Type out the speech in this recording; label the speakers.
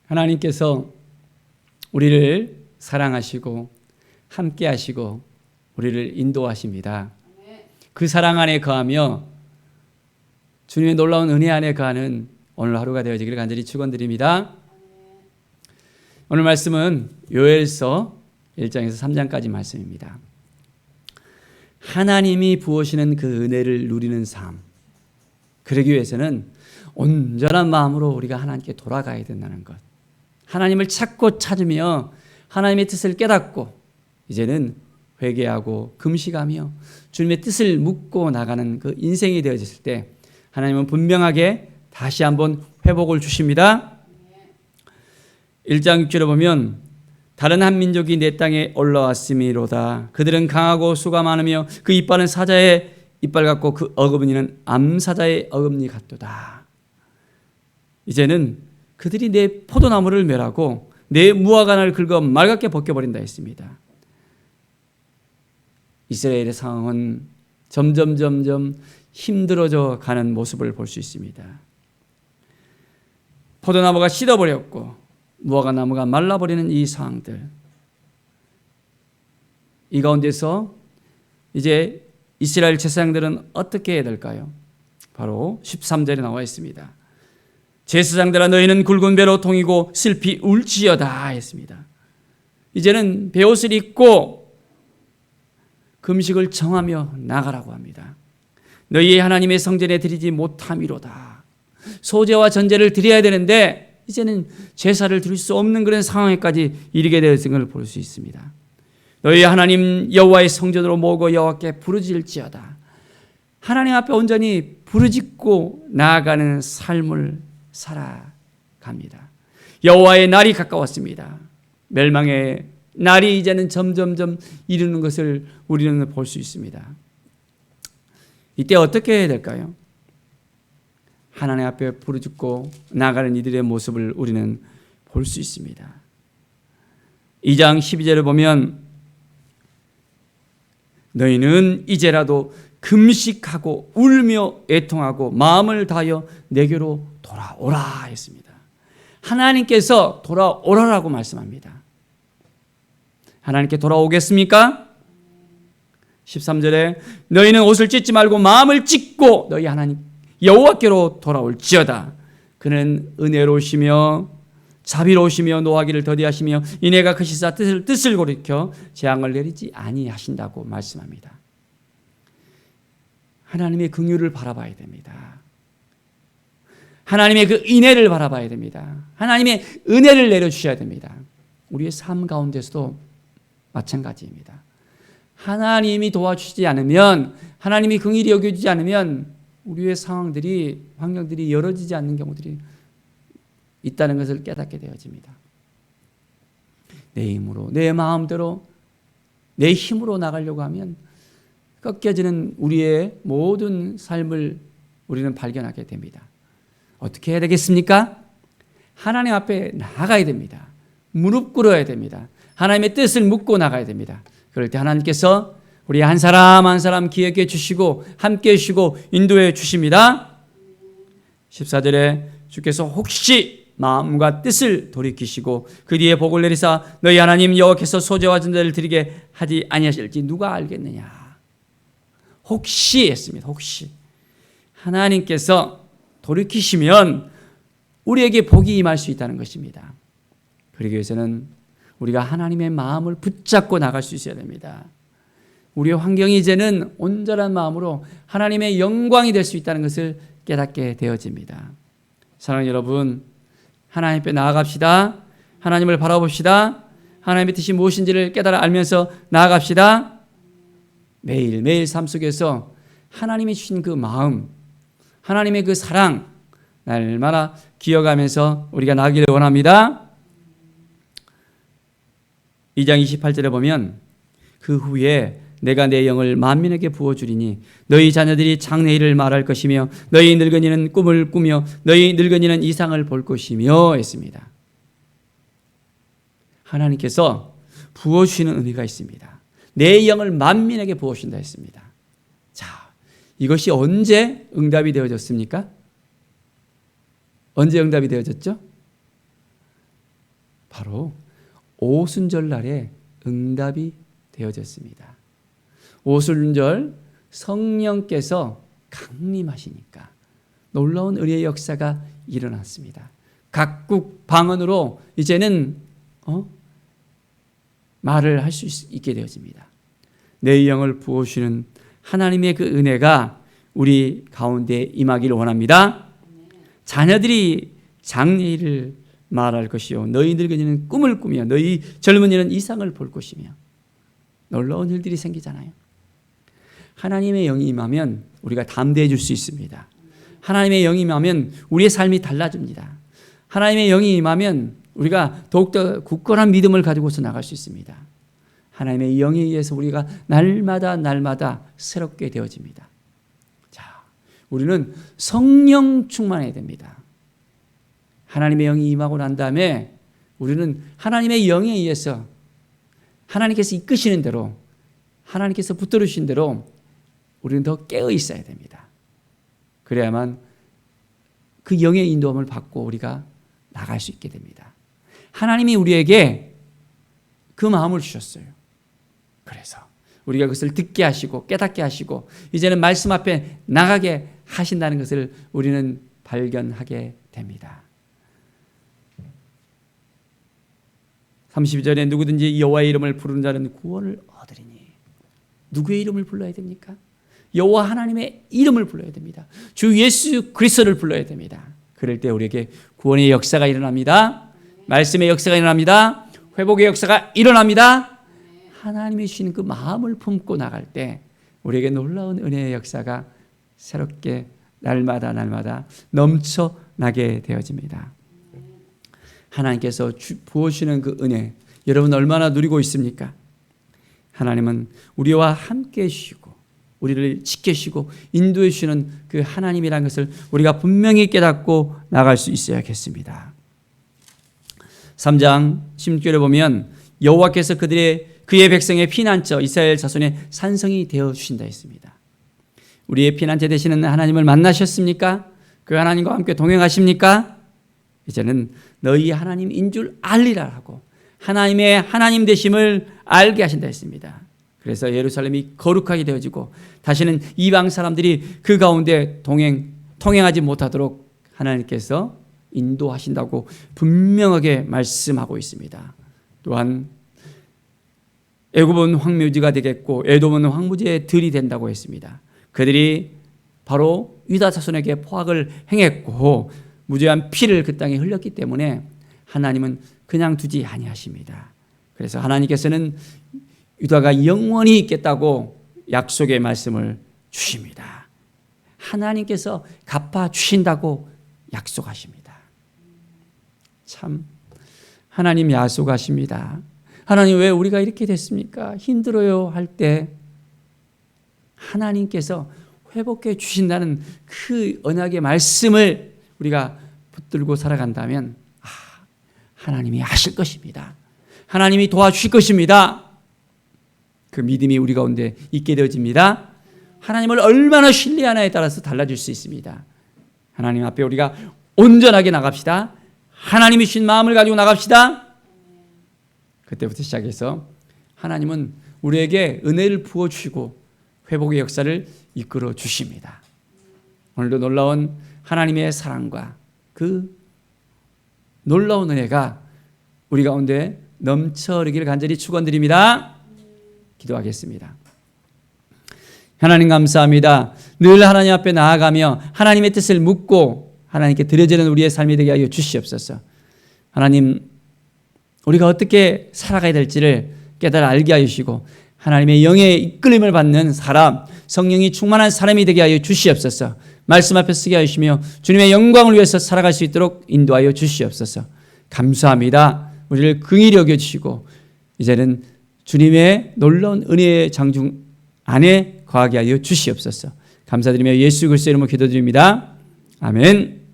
Speaker 1: 하나님께서 우리를 사랑하시고 함께 하시고 우리를 인도하십니다. 그 사랑 안에 거하며 주님의 놀라운 은혜 안에 거하는 오늘 하루가 되어지기를 간절히 축원드립니다. 오늘 말씀은 요엘서 1장에서 3장까지 말씀입니다. 하나님이 부으시는 그 은혜를 누리는 삶, 그러기 위해서는 온전한 마음으로 우리가 하나님께 돌아가야 된다는 것, 하나님을 찾고 찾으며 하나님의 뜻을 깨닫고 이제는 회개하고 금식하며 주님의 뜻을 묻고 나가는 그 인생이 되어졌을 때 하나님은 분명하게 다시 한번 회복을 주십니다. 1장 6절에 보면 다른 한 민족이 내 땅에 올라왔음이로다. 그들은 강하고 수가 많으며 그 이빨은 사자의 이빨 같고 그 어금니는 암사자의 어금니 같도다. 이제는 그들이 내 포도나무를 멸하고 내 무화과나를 긁어 맑게 벗겨버린다 했습니다. 이스라엘의 상황은 점점 힘들어져 가는 모습을 볼 수 있습니다. 포도나무가 시들어버렸고 무화과나무가 말라버리는 이 상황들, 이 가운데서 이제 이스라엘 제사장들은 어떻게 해야 될까요? 바로 13절에 나와 있습니다. 제사장들아 너희는 굵은 배로 통이고 슬피 울지어다 했습니다. 이제는 베옷을 입고 금식을 정하며 나가라고 합니다. 너희의 하나님의 성전에 드리지 못함이로다. 소제와 전제를 드려야 되는데 이제는 제사를 드릴 수 없는 그런 상황에까지 이르게 되었을 것을 볼 수 있습니다. 너희 하나님 여호와의 성전으로 모으고 여호와께 부르짖을지어다. 하나님 앞에 온전히 부르짖고 나아가는 삶을 살아갑니다. 여호와의 날이 가까웠습니다. 멸망의 날이 이제는 점점 이르는 것을 우리는 볼 수 있습니다. 이때 어떻게 해야 될까요? 하나님 앞에 부르짖고 나아가는 이들의 모습을 우리는 볼 수 있습니다. 2장 12절을 보면 너희는 이제라도 금식하고 울며 애통하고 마음을 다하여 내게로 돌아오라 했습니다. 하나님께서 돌아오라라고 말씀합니다. 하나님께 돌아오겠습니까? 13절에 너희는 옷을 찢지 말고 마음을 찢고 너희 하나님 여호와께로 돌아올지어다. 그는 은혜로우시며 자비로우시며 노하기를 더디하시며 인애가 크시사 뜻을 돌이켜 재앙을 내리지 아니하신다고 말씀합니다. 하나님의 긍휼을 바라봐야 됩니다. 하나님의 그 인애를 바라봐야 됩니다. 하나님의 은혜를 내려주셔야 됩니다. 우리의 삶 가운데서도 마찬가지입니다. 하나님이 도와주시지 않으면, 하나님이 긍휼히 여겨주지 않으면 우리의 상황들이, 환경들이 열어지지 않는 경우들이 있다는 것을 깨닫게 되어집니다. 내 힘으로, 내 마음대로, 내 힘으로 나가려고 하면 꺾여지는 우리의 모든 삶을 우리는 발견하게 됩니다. 어떻게 해야 되겠습니까? 하나님 앞에 나가야 됩니다. 무릎 꿇어야 됩니다. 하나님의 뜻을 묻고 나가야 됩니다. 그럴 때 하나님께서 우리 한 사람 한 사람 기억해 주시고 함께 해주시고 인도해 주십니다. 14절에 주께서 혹시 마음과 뜻을 돌이키시고 그 뒤에 복을 내리사 너희 하나님 여호와께서 소제와 전제를 드리게 하지 아니하실지 누가 알겠느냐. 혹시 했습니다. 혹시 하나님께서 돌이키시면 우리에게 복이 임할 수 있다는 것입니다. 그러기 위해서는 우리가 하나님의 마음을 붙잡고 나갈 수 있어야 됩니다. 우리의 환경이 이제는 온전한 마음으로 하나님의 영광이 될 수 있다는 것을 깨닫게 되어집니다. 사랑하는 여러분, 하나님 앞에 나아갑시다. 하나님을 바라봅시다. 하나님의 뜻이 무엇인지를 깨달아 알면서 나아갑시다. 매일매일 삶 속에서 하나님이 주신 그 마음, 하나님의 그 사랑 날마다 기억하면서 우리가 나아가기를 원합니다. 2장 28절에 보면 그 후에 내가 내 영을 만민에게 부어주리니 너희 자녀들이 장래일을 말할 것이며 너희 늙은이는 꿈을 꾸며 너희 늙은이는 이상을 볼 것이며 했습니다. 하나님께서 부어주시는 의미가 있습니다. 내 영을 만민에게 부어주신다 했습니다. 자, 이것이 언제 응답이 되어졌습니까? 언제 응답이 되어졌죠? 바로 오순절 날에 응답이 되어졌습니다. 오순절 성령께서 강림하시니까 놀라운 의리의 역사가 일어났습니다. 각국 방언으로 이제는 말을 할 수 있게 되어집니다. 내 영을 부어주시는 하나님의 그 은혜가 우리 가운데 임하기를 원합니다. 자녀들이 장래일을 말할 것이요 너희 늙은이는 꿈을 꾸며 너희 젊은이는 이상을 볼 것이며 놀라운 일들이 생기잖아요. 하나님의 영이 임하면 우리가 담대해 줄 수 있습니다. 하나님의 영이 임하면 우리의 삶이 달라집니다. 하나님의 영이 임하면 우리가 더욱더 굳건한 믿음을 가지고서 나갈 수 있습니다. 하나님의 영에 의해서 우리가 날마다 새롭게 되어집니다. 자, 우리는 성령 충만해야 됩니다. 하나님의 영이 임하고 난 다음에 우리는 하나님의 영에 의해서 하나님께서 이끄시는 대로 하나님께서 붙들어 주신 대로 우리는 더 깨어 있어야 됩니다. 그래야만 그 영의 인도함을 받고 우리가 나갈 수 있게 됩니다. 하나님이 우리에게 그 마음을 주셨어요. 그래서 우리가 그것을 듣게 하시고 깨닫게 하시고 이제는 말씀 앞에 나가게 하신다는 것을 우리는 발견하게 됩니다. 32절에 누구든지 여호와의 이름을 부르는 자는 구원을 얻으리니. 누구의 이름을 불러야 됩니까? 여호와 하나님의 이름을 불러야 됩니다. 주 예수 그리스도를 불러야 됩니다. 그럴 때 우리에게 구원의 역사가 일어납니다. 말씀의 역사가 일어납니다. 회복의 역사가 일어납니다. 하나님이 주시는 그 마음을 품고 나갈 때 우리에게 놀라운 은혜의 역사가 새롭게 날마다 넘쳐나게 되어집니다. 하나님께서 부어주시는 그 은혜 여러분 얼마나 누리고 있습니까? 하나님은 우리와 함께 해주시고 우리를 지켜주시고 인도해 주시는 그 하나님이라는 것을 우리가 분명히 깨닫고 나갈 수 있어야겠습니다. 3장 16절에 보면 여호와께서 그의 백성의 피난처 이스라엘 자손의 산성이 되어주신다 했습니다. 우리의 피난처 되시는 하나님을 만나셨습니까? 그 하나님과 함께 동행하십니까? 이제는 너희 하나님인 줄 알리라 하고 하나님의 하나님 되심을 알게 하신다 했습니다. 그래서 예루살렘이 거룩하게 되어지고 다시는 이방 사람들이 그 가운데 통행하지 못하도록 하나님께서 인도하신다고 분명하게 말씀하고 있습니다. 또한 애굽은 황무지가 되겠고 에돔은 황무지의 들이 된다고 했습니다. 그들이 바로 유다 자손에게 포악을 행했고 무죄한 피를 그 땅에 흘렸기 때문에 하나님은 그냥 두지 아니하십니다. 그래서 하나님께서는 유다가 영원히 있겠다고 약속의 말씀을 주십니다. 하나님께서 갚아주신다고 약속하십니다. 참 하나님 약속하십니다. 하나님 왜 우리가 이렇게 됐습니까? 힘들어요 할 때 하나님께서 회복해 주신다는 그 언약의 말씀을 우리가 붙들고 살아간다면 하나님이 하실 것입니다. 하나님이 도와주실 것입니다. 그 믿음이 우리 가운데 있게 되어집니다. 하나님을 얼마나 신뢰하나에 따라서 달라질 수 있습니다. 하나님 앞에 우리가 온전하게 나갑시다. 하나님이 주신 마음을 가지고 나갑시다. 그때부터 시작해서 하나님은 우리에게 은혜를 부어주시고 회복의 역사를 이끌어 주십니다. 오늘도 놀라운 하나님의 사랑과 그 놀라운 은혜가 우리 가운데 넘쳐 흐르기를 간절히 축원드립니다. 기도하겠습니다. 하나님 감사합니다. 늘 하나님 앞에 나아가며 하나님의 뜻을 묻고 하나님께 드려지는 우리의 삶이 되게 하여 주시옵소서. 하나님 우리가 어떻게 살아가야 될지를 깨달아 알게 하여 주시고 하나님의 영의 이끌림을 받는 사람, 성령이 충만한 사람이 되게 하여 주시옵소서. 말씀 앞에 서게 하시며 주님의 영광을 위해서 살아갈 수 있도록 인도하여 주시옵소서. 감사합니다. 우리를 긍휼히 여겨주시고 이제는 주님의 놀라운 은혜의 장중 안에 거하게 하여 주시옵소서. 감사드리며 예수 그리스도의 이름으로 기도드립니다. 아멘.